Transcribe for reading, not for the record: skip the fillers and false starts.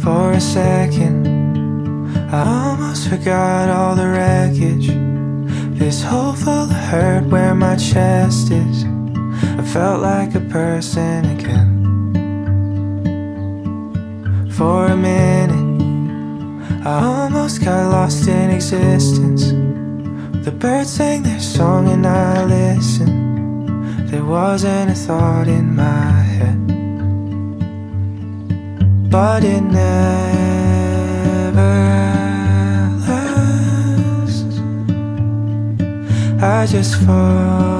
For a second, I almost forgot all the wreckage. This hole full of hurt where my chest is. I felt like a person again. For a minute, I almost got lost in existence. The birds sang their song and I listened. There wasn't a thought in my head, but it never lasts. I just fall